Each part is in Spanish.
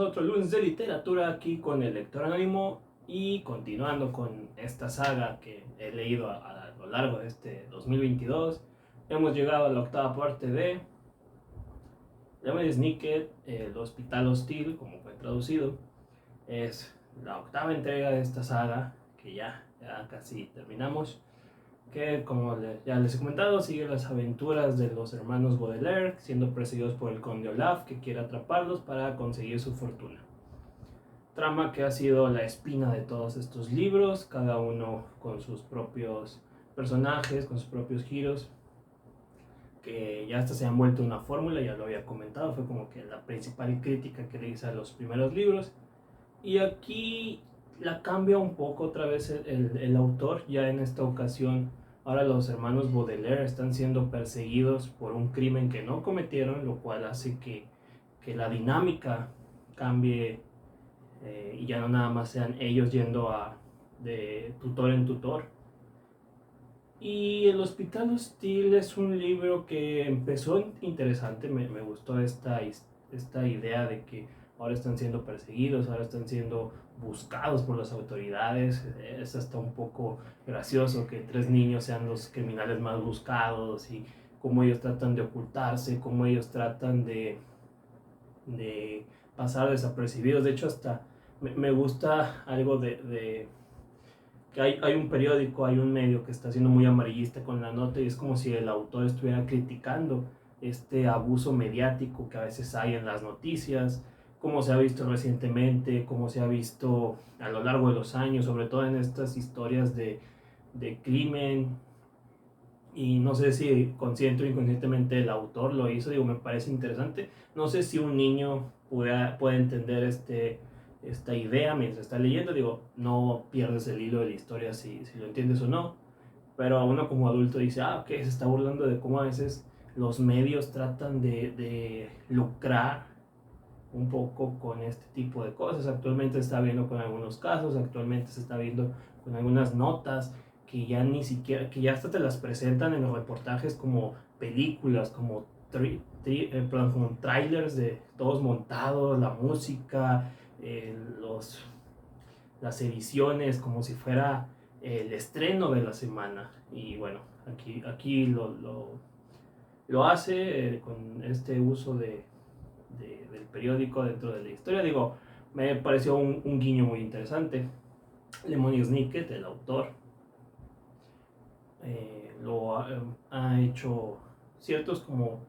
otro lunes de literatura aquí con el lector anónimo y continuando con esta saga que he leído a lo largo de este 2022. Hemos llegado a la octava parte de Lemony Snicket, el Hospital Hostil, como fue traducido. Es la octava entrega de esta saga que ya casi terminamos. Que como ya les he comentado, sigue las aventuras de los hermanos Baudelaire siendo perseguidos por el conde Olaf, que quiere atraparlos para conseguir su fortuna. Trama que ha sido la espina de todos estos libros, cada uno con sus propios personajes, con sus propios giros, que ya hasta se han vuelto una fórmula, ya lo había comentado, fue como que la principal crítica que le hice a los primeros libros. Y aquí la cambia un poco otra vez el autor, ya en esta ocasión. Ahora los hermanos Baudelaire están siendo perseguidos por un crimen que no cometieron, lo cual hace que la dinámica cambie y ya no nada más sean ellos yendo de tutor en tutor. Y El Hospital Hostil es un libro que empezó interesante, me gustó esta idea de que ahora están siendo perseguidos, ahora están siendo buscados por las autoridades. Es hasta un poco gracioso que 3 niños sean los criminales más buscados y cómo ellos tratan de ocultarse, cómo ellos tratan de pasar desapercibidos. De hecho, hasta me gusta algo que hay un periódico, hay un medio que está siendo muy amarillista con la nota y es como si el autor estuviera criticando este abuso mediático que a veces hay en las noticias, como se ha visto recientemente, como se ha visto a lo largo de los años, sobre todo en estas historias de crimen. Y no sé si consciente o inconscientemente el autor lo hizo, digo, me parece interesante. No sé si un niño puede entender esta idea mientras está leyendo, digo, no pierdes el hilo de la historia si lo entiendes o no, pero uno como adulto dice, ok, se está burlando de cómo a veces los medios tratan de lucrar un poco con este tipo de cosas. Actualmente se está viendo con algunos casos, actualmente se está viendo con algunas notas que ya ni siquiera, que ya hasta te las presentan en los reportajes como películas, como como trailers de todos montados, la música, los, las ediciones, como si fuera el estreno de la semana. Y bueno, aquí lo hace con este uso del periódico dentro de la historia. Digo, me pareció un guiño muy interesante. Lemony Snicket, el autor, ha hecho ciertos como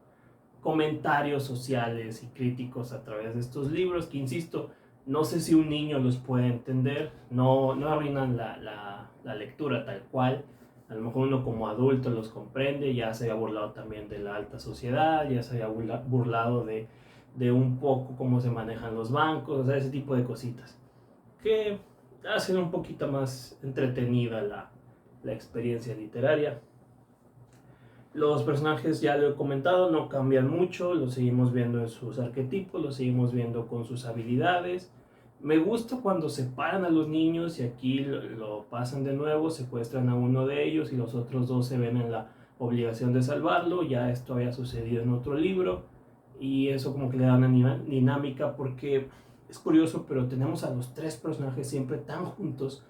comentarios sociales y críticos a través de estos libros que, insisto, no sé si un niño los puede entender, no arruinan la lectura tal cual. A lo mejor uno como adulto los comprende, ya se había burlado también de la alta sociedad, ya se había burlado de un poco cómo se manejan los bancos, o sea, ese tipo de cositas que hacen un poquito más entretenida la experiencia literaria. Los personajes, ya lo he comentado, no cambian mucho, los seguimos viendo en sus arquetipos, los seguimos viendo con sus habilidades. Me gusta cuando separan a los niños y aquí lo pasan de nuevo, secuestran a uno de ellos y los otros 2 se ven en la obligación de salvarlo. Ya esto había sucedido en otro libro y eso como que le da una dinámica, porque es curioso, pero tenemos a los 3 personajes siempre tan juntos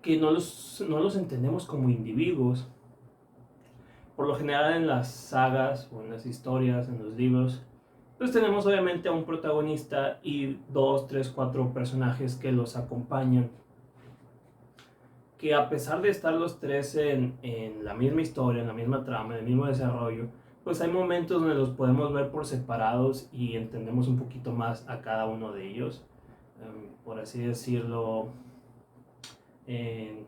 que no los entendemos como individuos. Por lo general en las sagas o en las historias, en los libros, pues tenemos obviamente a un protagonista y 2, 3, 4 personajes que los acompañan, que a pesar de estar los 3 en la misma historia, en la misma trama, en el mismo desarrollo, pues hay momentos donde los podemos ver por separados y entendemos un poquito más a cada uno de ellos. Por así decirlo, en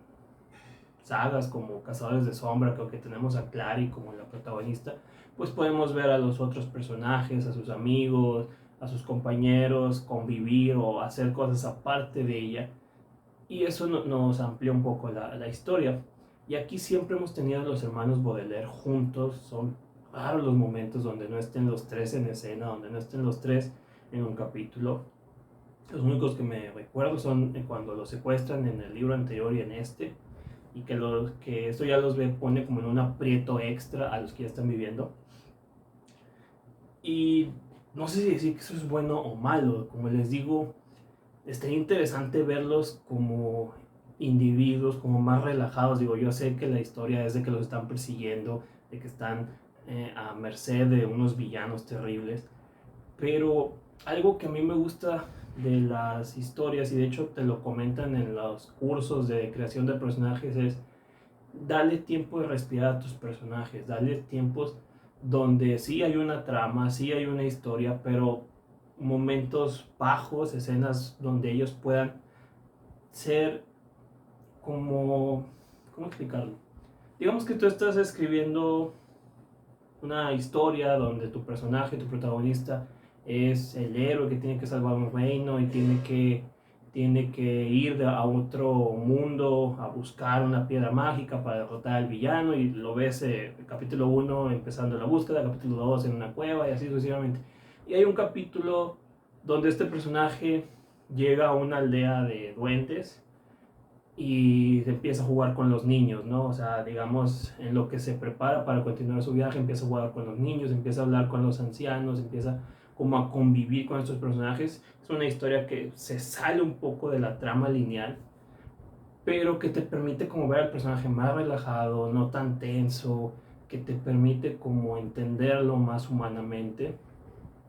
sagas como Cazadores de Sombra, creo que tenemos a Clary como la protagonista, pues podemos ver a los otros personajes, a sus amigos, a sus compañeros, convivir o hacer cosas aparte de ella, y eso nos amplía un poco la historia. Y aquí siempre hemos tenido a los hermanos Baudelaire juntos, son raros los momentos donde no estén los 3 en escena, donde no estén los 3 en un capítulo. Los únicos que me recuerdo son cuando los secuestran en el libro anterior y en este, y que esto ya los pone como en un aprieto extra a los que ya están viviendo. Y no sé si decir que eso es bueno o malo. Como les digo, estaría interesante verlos como individuos, como más relajados. Digo, yo sé que la historia es de que los están persiguiendo, de que están a merced de unos villanos terribles, pero algo que a mí me gusta de las historias, y de hecho te lo comentan en los cursos de creación de personajes, es darle tiempo de respirar a tus personajes, darle tiempos donde sí hay una trama, sí hay una historia, pero momentos bajos, escenas donde ellos puedan ser como, ¿cómo explicarlo? Digamos que tú estás escribiendo una historia donde tu personaje, tu protagonista, es el héroe que tiene que salvar un reino y tiene que ir a otro mundo a buscar una piedra mágica para derrotar al villano, y lo ves capítulo 1 empezando la búsqueda, capítulo 2 en una cueva y así sucesivamente. Y hay un capítulo donde este personaje llega a una aldea de duendes y empieza a jugar con los niños, ¿no? O sea, digamos, en lo que se prepara para continuar su viaje, empieza a jugar con los niños, empieza a hablar con los ancianos, empieza como a convivir con estos personajes. Es una historia que se sale un poco de la trama lineal, pero que te permite como ver al personaje más relajado, no tan tenso, que te permite como entenderlo más humanamente.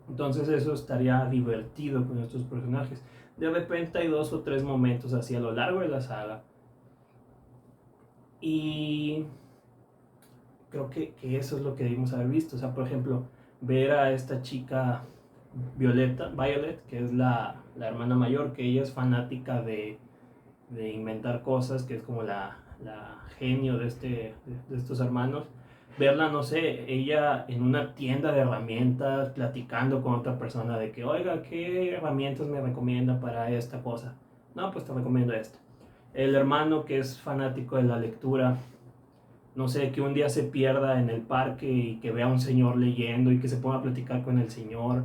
Entonces eso estaría divertido con estos personajes. De repente hay 2 o 3 momentos así a lo largo de la saga, y creo que eso es lo que debimos haber visto. O sea, por ejemplo, ver a esta chica Violet, que es la hermana mayor, que ella es fanática de inventar cosas, que es como la genio de estos hermanos. Verla, no sé, ella en una tienda de herramientas platicando con otra persona de que, oiga, ¿qué herramientas me recomienda para esta cosa? No, pues te recomiendo esta. El hermano que es fanático de la lectura, no sé, que un día se pierda en el parque y que vea a un señor leyendo y que se ponga a platicar con el señor,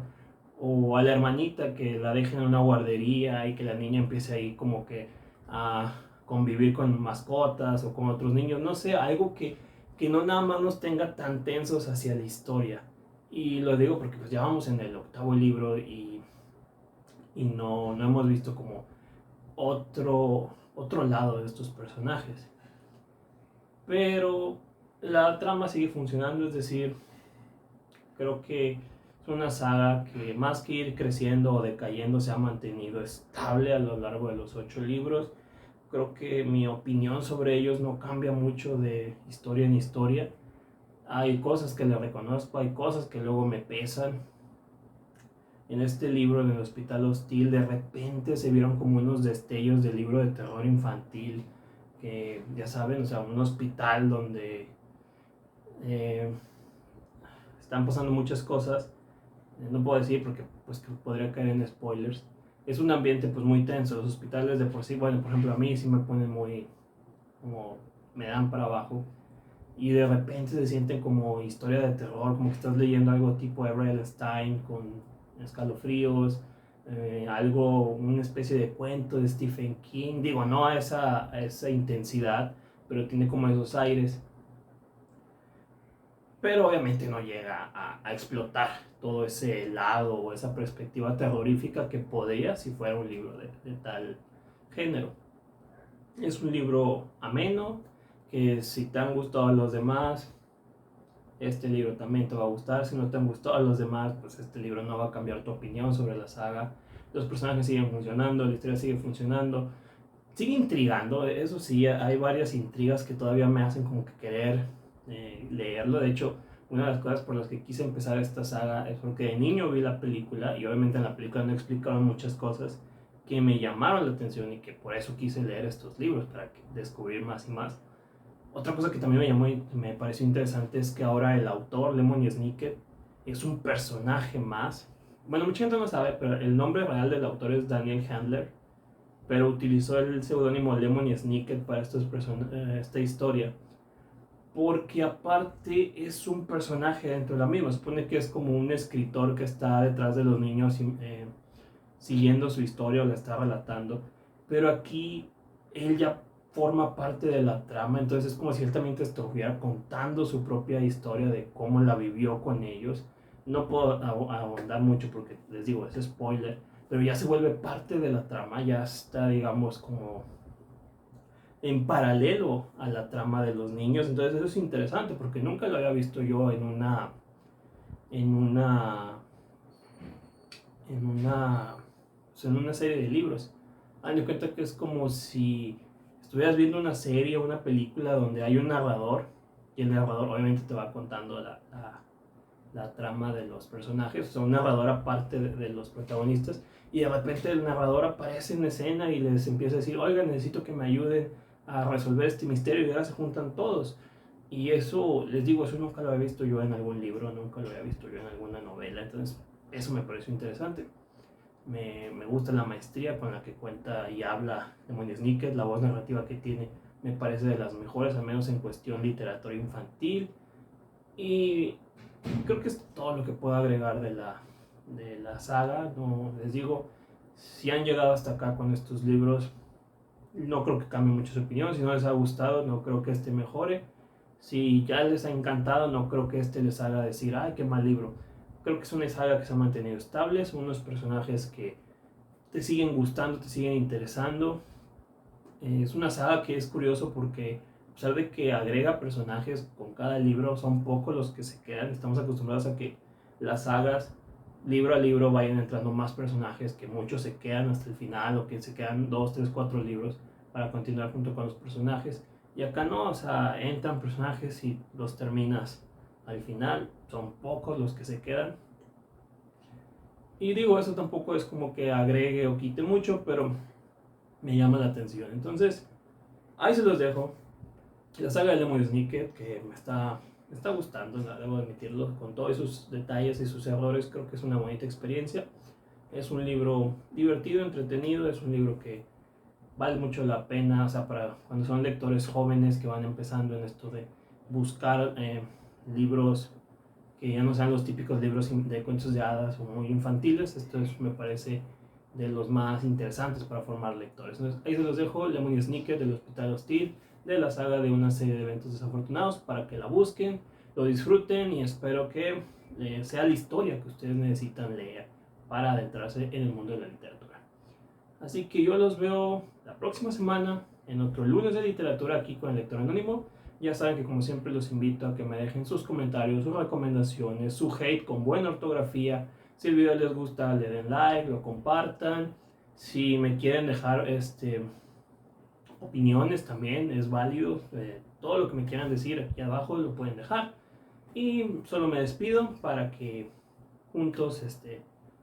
o a la hermanita que la dejen en una guardería y que la niña empiece ahí como que a convivir con mascotas o con otros niños, no sé, algo que no nada más nos tenga tan tensos hacia la historia. Y lo digo porque pues ya vamos en el 8.º libro, y no hemos visto como otro lado de estos personajes. Pero la trama sigue funcionando, es decir, creo que es una saga que más que ir creciendo o decayendo se ha mantenido estable a lo largo de los 8 libros. Creo que mi opinión sobre ellos no cambia mucho de historia en historia. Hay cosas que le reconozco, hay cosas que luego me pesan. En este libro, en el Hospital Hostil, de repente se vieron como unos destellos del libro de terror infantil, que ya saben, o sea, un hospital donde eh, están pasando muchas cosas. No puedo decir porque pues que podría caer en spoilers. Es un ambiente pues muy tenso. Los hospitales de por sí, bueno, por ejemplo a mí sí me ponen muy, como me dan para abajo, y de repente se sienten como historia de terror, como que estás leyendo algo tipo R.L. Stein con escalofríos, algo, una especie de cuento de Stephen King. Digo, no a esa intensidad, pero tiene como esos aires, pero obviamente no llega a explotar todo ese lado o esa perspectiva terrorífica que podría si fuera un libro de tal género. Es un libro ameno, que si te han gustado los demás, este libro también te va a gustar. Si no te han gustado los demás, pues este libro no va a cambiar tu opinión sobre la saga. Los personajes siguen funcionando, la historia sigue funcionando, sigue intrigando. Eso sí, hay varias intrigas que todavía me hacen como que querer leerlo. De hecho, una de las cosas por las que quise empezar esta saga es porque de niño vi la película, y obviamente en la película no explicaron muchas cosas que me llamaron la atención, y que por eso quise leer estos libros, para descubrir más y más. Otra cosa que también me llamó y me pareció interesante es que ahora el autor, Lemony Snicket, es un personaje más. Bueno, mucha gente no sabe, pero el nombre real del autor es Daniel Handler, pero utilizó el seudónimo Lemony Snicket para esta historia, porque aparte es un personaje dentro de la misma. Supone que es como un escritor que está detrás de los niños, siguiendo su historia o la está relatando, pero aquí él ya forma parte de la trama, entonces es como si él también te estuviera contando su propia historia de cómo la vivió con ellos. No puedo ahondar mucho porque les digo, es spoiler, pero ya se vuelve parte de la trama, ya está, digamos, como en paralelo a la trama de los niños. Entonces eso es interesante porque nunca lo había visto yo en una en una en una o sea, en una serie de libros. Haz de cuenta que es como si estuvieras viendo una serie o una película donde hay un narrador y el narrador obviamente te va contando la trama de los personajes, o sea, un narrador aparte de los protagonistas, y de repente el narrador aparece en escena y les empieza a decir, oiga, necesito que me ayuden a resolver este misterio, y ahora se juntan todos. Y eso, les digo, eso nunca lo había visto yo en algún libro, nunca lo había visto yo en alguna novela, entonces eso me pareció interesante. Me gusta la maestría con la que cuenta y habla Lemony Snicket, la voz narrativa que tiene me parece de las mejores, al menos en cuestión literatura infantil. Y creo que es todo lo que puedo agregar de la saga. No, les digo, si han llegado hasta acá con estos libros, no creo que cambie mucho su opinión. Si no les ha gustado, no creo que este mejore. Si ya les ha encantado, no creo que este les haga decir, ay, qué mal libro. Creo que es una saga que se ha mantenido estable, son unos personajes que te siguen gustando, te siguen interesando. Es una saga que es curioso porque a pesar de que agrega personajes con cada libro, son pocos los que se quedan. Estamos acostumbrados a que las sagas, libro a libro, vayan entrando más personajes, que muchos se quedan hasta el final o que se quedan 2, 3, 4 libros para continuar junto con los personajes. Y acá no, o sea, entran personajes y los terminas al final. Son pocos los que se quedan. Y digo, eso tampoco es como que agregue o quite mucho, pero me llama la atención. Entonces, ahí se los dejo. La saga de Lemony Snicket, que me está gustando, debo admitirlo, con todos sus detalles y sus errores, creo que es una bonita experiencia. Es un libro divertido, entretenido, es un libro que vale mucho la pena, o sea, para cuando son lectores jóvenes que van empezando en esto de buscar libros que ya no sean los típicos libros de cuentos de hadas o muy infantiles. Esto es, me parece de los más interesantes para formar lectores. Entonces, ahí se los dejo, Lemony Snicket del Hospital Hostil, de la saga de una serie de eventos desafortunados, para que la busquen, lo disfruten y espero que sea la historia que ustedes necesitan leer para adentrarse en el mundo de la literatura. Así que yo los veo la próxima semana en otro lunes de literatura aquí con el Lector Anónimo. Ya saben que como siempre los invito a que me dejen sus comentarios, sus recomendaciones, su hate con buena ortografía. Si el video les gusta, le den like, lo compartan. Si me quieren dejar opiniones también es válido. Todo lo que me quieran decir aquí abajo lo pueden dejar. Y solo me despido para que juntos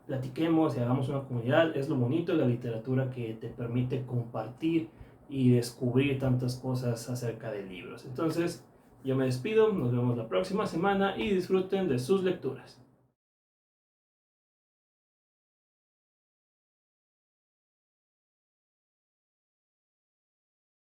platiquemos y hagamos una comunidad. Es lo bonito de la literatura, que te permite compartir y descubrir tantas cosas acerca de libros. Entonces, yo me despido, nos vemos la próxima semana y disfruten de sus lecturas.